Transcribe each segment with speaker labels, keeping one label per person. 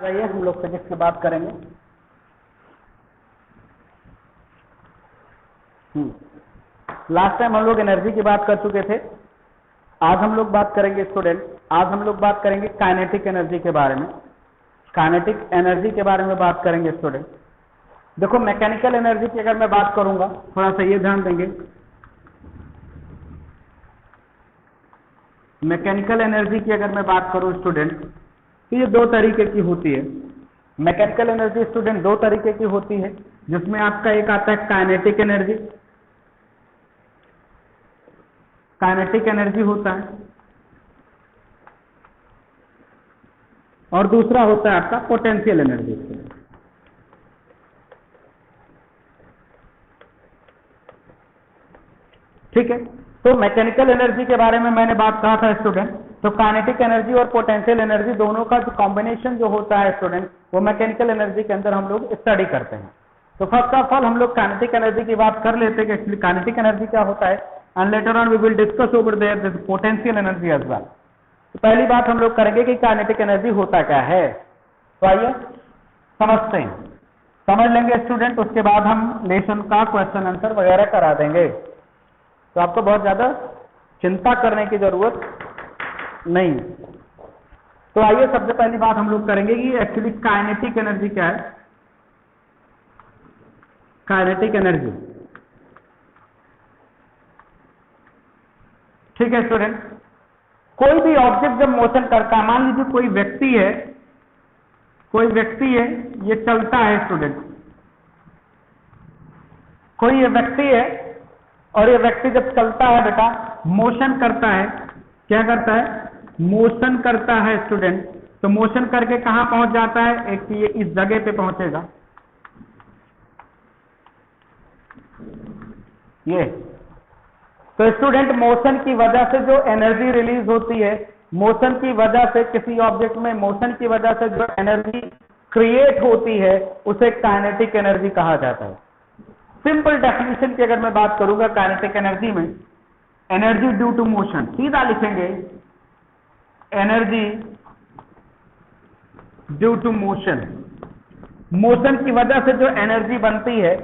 Speaker 1: आइए हम लोग फिजिक्स की बात करेंगे। लास्ट टाइम हम लोग एनर्जी की बात कर चुके थे। आज हम लोग बात करेंगे स्टूडेंट, आज हम लोग बात करेंगे काइनेटिक एनर्जी के बारे में। काइनेटिक एनर्जी के बारे में बात करेंगे स्टूडेंट। देखो मैकेनिकल एनर्जी की अगर मैं बात करूंगा, थोड़ा सा ये ध्यान देंगे, मैकेनिकल एनर्जी की अगर मैं बात करूं स्टूडेंट तो ये दो तरीके की होती है। मैकेनिकल एनर्जी स्टूडेंट दो तरीके की होती है, जिसमें आपका एक आता है काइनेटिक एनर्जी, काइनेटिक एनर्जी होता है, और दूसरा होता है आपका पोटेंशियल एनर्जी। ठीक है, तो मैकेनिकल एनर्जी के बारे में मैंने बात कहा था स्टूडेंट। तो काइनेटिक एनर्जी और पोटेंशियल एनर्जी दोनों का जो कॉम्बिनेशन जो होता है स्टूडेंट, वो मैकेनिकल एनर्जी के अंदर हम लोग स्टडी करते हैं। तो फर्स्ट ऑफ ऑल हम लोग काइनेटिक एनर्जी की बात कर लेते हैं कि एक्चुअली काइनेटिक एनर्जी क्या होता है, and later on we will discuss over there this potential energy as well. तो पहली बात हम लोग करेंगे कि काइनेटिक एनर्जी होता क्या है। तो आइए समझते हैं, समझ लेंगे स्टूडेंट, उसके बाद हम लेसन का क्वेश्चन आंसर वगैरह करा देंगे। तो आपको बहुत ज्यादा चिंता करने की जरूरत नहीं। तो आइए सबसे पहली बात हम लोग करेंगे कि एक्चुअली काइनेटिक एनर्जी क्या है। काइनेटिक एनर्जी, ठीक है स्टूडेंट, कोई भी ऑब्जेक्ट जब मोशन करता है, मान लीजिए कोई व्यक्ति है, कोई व्यक्ति है, ये चलता है स्टूडेंट, कोई ये व्यक्ति है, और ये व्यक्ति जब चलता है बेटा, मोशन करता है, क्या करता है, मोशन करता है स्टूडेंट। तो मोशन करके कहां पहुंच जाता है, एक ये इस जगह पे पहुंचेगा, ये। तो स्टूडेंट मोशन की वजह से जो एनर्जी रिलीज होती है, मोशन की वजह से किसी ऑब्जेक्ट में मोशन की वजह से जो एनर्जी क्रिएट होती है, उसे काइनेटिक एनर्जी कहा जाता है। सिंपल डेफिनेशन की अगर मैं बात करूंगा काइनेटिक एनर्जी में, एनर्जी ड्यू टू मोशन, सीधा लिखेंगे energy due to motion. Motion की वजह से जो एनर्जी बनती है,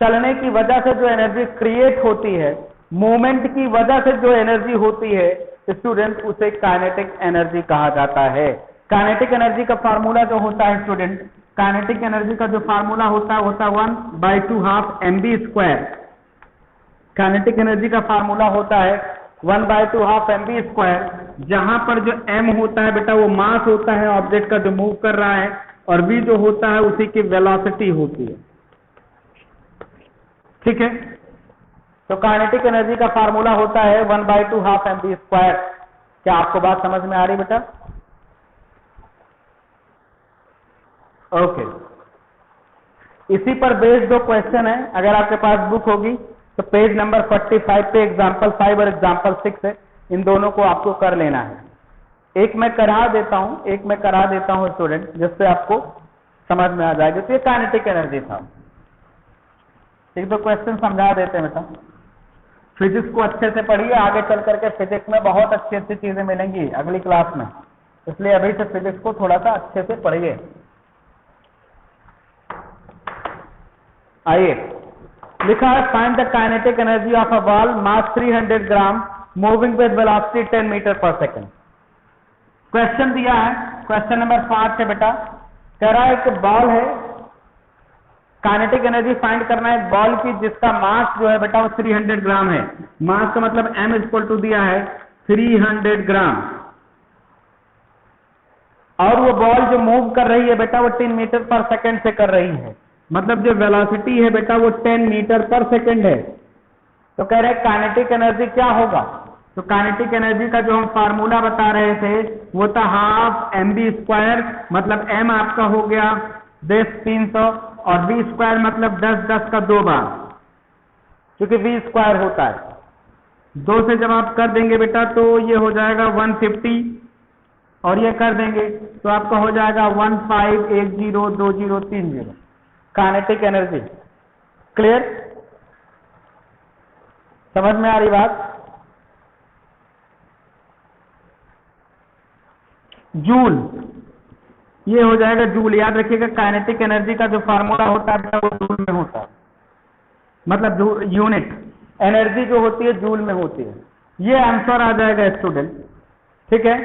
Speaker 1: चलने की वजह से जो एनर्जी क्रिएट होती है, मूवमेंट की वजह से जो एनर्जी होती है स्टूडेंट, उसे काइनेटिक एनर्जी कहा जाता है। काइनेटिक एनर्जी का फार्मूला जो होता है स्टूडेंट, काइनेटिक एनर्जी का जो फार्मूला होता है 1/2 mv स्क्वायर। काइनेटिक एनर्जी का फार्मूला होता है 1/2 mv स्क्वायर, जहां पर जो m होता है बेटा वो मास होता है ऑब्जेक्ट का जो मूव कर रहा है, और v जो होता है उसी की वेलोसिटी होती है। ठीक है, तो काइनेटिक एनर्जी का फार्मूला होता है 1/2 mv स्क्वायर। क्या आपको बात समझ में आ रही बेटा? ओके, इसी पर बेस्ड दो क्वेश्चन है, अगर आपके पास बुक होगी तो पेज नंबर 45 पे एग्जाम्पल 5 और एग्जाम्पल 6 है, इन दोनों को आपको कर लेना है। एक मैं करा देता हूं स्टूडेंट, जिससे आपको समझ में आ जाएगा। तो ये काइनेटिक एनर्जी था। एक दो क्वेश्चन समझा देते हैं बेटा। फिजिक्स को अच्छे से पढ़िए, आगे चल करके फिजिक्स में बहुत अच्छी अच्छी चीजें मिलेंगी अगली क्लास में, इसलिए अभी से फिजिक्स को थोड़ा सा अच्छे से पढ़िए। आइए, लिखा है find the kinetic energy of a ball mass 300 gram moving with velocity 10 metre पर सेकेंड। क्वेश्चन दिया है, क्वेश्चन नंबर 5 है बेटा। कह रहा है कि बॉल है, काइनेटिक एनर्जी फाइंड करना है बॉल की, जिसका मास जो है बेटा वो 300 ग्राम है। मास का मतलब m इक्वल टू दिया है 300 ग्राम, और वो बॉल जो मूव कर रही है बेटा वो 10 मीटर पर सेकेंड से कर रही है, मतलब जो वेलोसिटी है बेटा वो 10 मीटर पर सेकेंड है। तो कह रहे हैं काइनेटिक एनर्जी क्या होगा। तो काइनेटिक एनर्जी का जो हम फार्मूला बता रहे थे वो था 1/2 mv स्क्वायर, मतलब m आपका हो गया 300, और v स्क्वायर मतलब 10 का 2 बार, क्योंकि v स्क्वायर होता है 2 से जब आप कर देंगे बेटा तो ये हो जाएगा 150, और ये कर देंगे तो आपका हो जाएगा 15102030। काइनेटिक एनर्जी क्लियर, समझ में आ रही बात? जूल, ये हो जाएगा जूल। याद रखिएगा काइनेटिक एनर्जी का जो फार्मूला होता है वो जूल में होता है, मतलब यूनिट एनर्जी जो होती है जूल में होती है। ये आंसर आ जाएगा स्टूडेंट, ठीक है।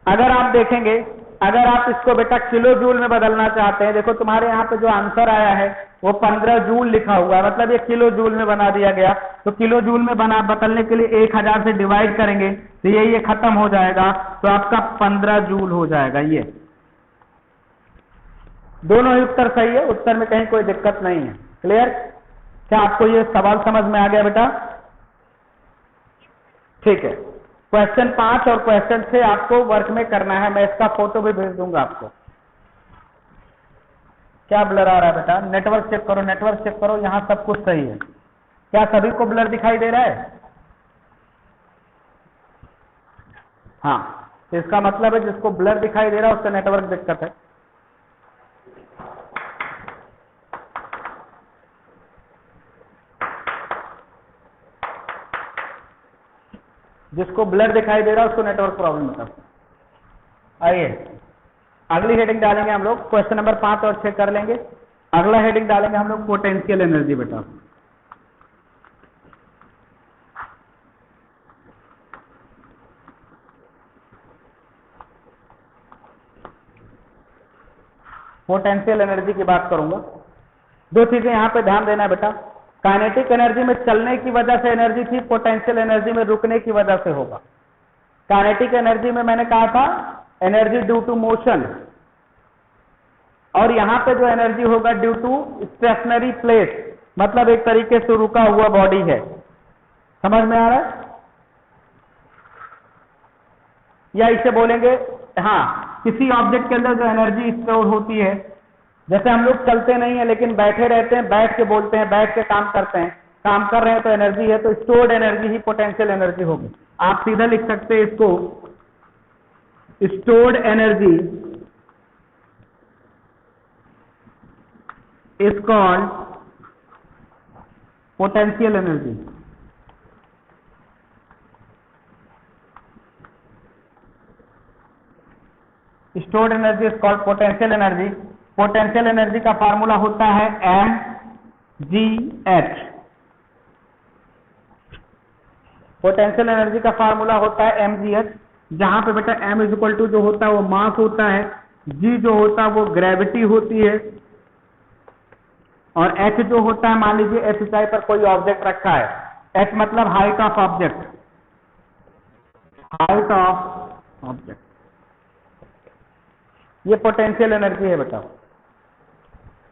Speaker 1: अगर आप देखेंगे, अगर आप इसको बेटा किलो जूल में बदलना चाहते हैं, देखो तुम्हारे यहाँ पे जो आंसर आया है वो 15 जूल लिखा हुआ है, मतलब ये किलो जूल में बना दिया गया। तो किलो जूल में बदलने के लिए 1000 से डिवाइड करेंगे तो ये खत्म हो जाएगा, तो आपका 15 जूल हो जाएगा। ये दोनों ही उत्तर सही है, उत्तर में कहीं कोई दिक्कत नहीं है। क्लियर? क्या आपको ये सवाल समझ में आ गया बेटा? ठीक है। क्वेश्चन 5 और क्वेश्चन 6 आपको वर्क में करना है, मैं इसका फोटो भी भेज दूंगा आपको। क्या ब्लर आ रहा है बेटा? नेटवर्क चेक करो, नेटवर्क चेक करो, यहां सब कुछ सही है। क्या सभी को ब्लर दिखाई दे रहा है? हाँ, तो इसका मतलब है जिसको ब्लर दिखाई दे रहा है उसका नेटवर्क दिक्कत है। जिसको ब्लर दिखाई दे रहा है उसको नेटवर्क प्रॉब्लम होता है। आइए अगली हेडिंग डालेंगे हम लोग, क्वेश्चन नंबर 5 और 6 कर लेंगे। अगला हेडिंग डालेंगे हम लोग पोटेंशियल एनर्जी बेटा। पोटेंशियल एनर्जी की बात करूंगा। दो चीजें यहां पे ध्यान देना है बेटा। काइनेटिक एनर्जी में चलने की वजह से एनर्जी थी, पोटेंशियल एनर्जी में रुकने की वजह से होगा। काइनेटिक एनर्जी में मैंने कहा था एनर्जी ड्यू टू मोशन, और यहां पे जो एनर्जी होगा ड्यू टू स्टेशनरी प्लेस, मतलब एक तरीके से रुका हुआ बॉडी है। समझ में आ रहा है? या इसे बोलेंगे, हाँ, किसी ऑब्जेक्ट के अंदर जो एनर्जी स्टोर होती है, जैसे हम लोग चलते नहीं है लेकिन बैठे रहते हैं, बैठ के बोलते हैं, बैठ के काम करते हैं, काम कर रहे हैं तो एनर्जी है, तो स्टोर्ड एनर्जी ही पोटेंशियल एनर्जी होगी। आप सीधा लिख सकते हैं इसको, stored energy is called potential energy. Stored energy is called potential energy. Potential energy का फार्मूला होता है mgh। पोटेंशियल एनर्जी का फार्मूला होता है mgh, जहां पे बेटा m इज इक्वल टू जो होता है वो मास होता है, g जो होता है वो ग्रेविटी होती है, और h जो होता है, मान लीजिए h ऊंचाई पर कोई ऑब्जेक्ट रखा है, h मतलब height of object, height of object, ये पोटेंशियल एनर्जी है बेटा।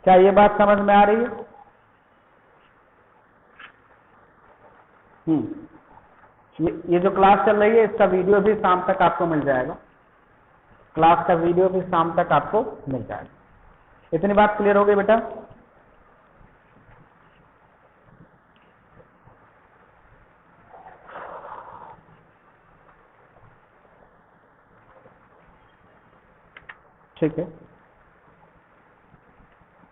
Speaker 1: क्या ये बात समझ में आ रही है? ये जो क्लास चल रही है इसका वीडियो भी शाम तक आपको मिल जाएगा, क्लास का वीडियो भी शाम तक आपको मिल जाएगा। इतनी बात क्लियर हो गई बेटा? ठीक है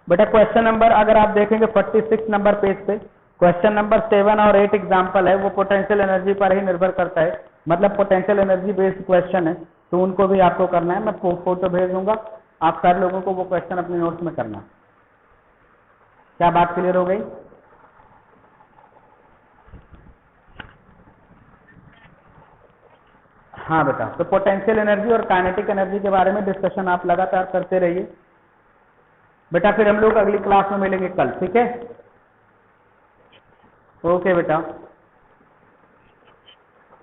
Speaker 1: बेटा। क्वेश्चन नंबर अगर आप देखेंगे 46 नंबर पेज पे, क्वेश्चन नंबर 7 और 8 एग्जाम्पल है, वो पोटेंशियल एनर्जी पर ही निर्भर करता है, मतलब पोटेंशियल एनर्जी बेस्ड क्वेश्चन है, तो उनको भी आपको करना है। मैं फोटो भेज दूंगा, आप सारे लोगों को वो क्वेश्चन अपने नोट्स में करना। क्या बात क्लियर हो गई? हाँ बेटा, तो पोटेंशियल एनर्जी और काइनेटिक एनर्जी के बारे में डिस्कशन आप लगातार करते रहिए बेटा। फिर हम लोग अगली क्लास में मिलेंगे कल, ठीक है? ओके बेटा।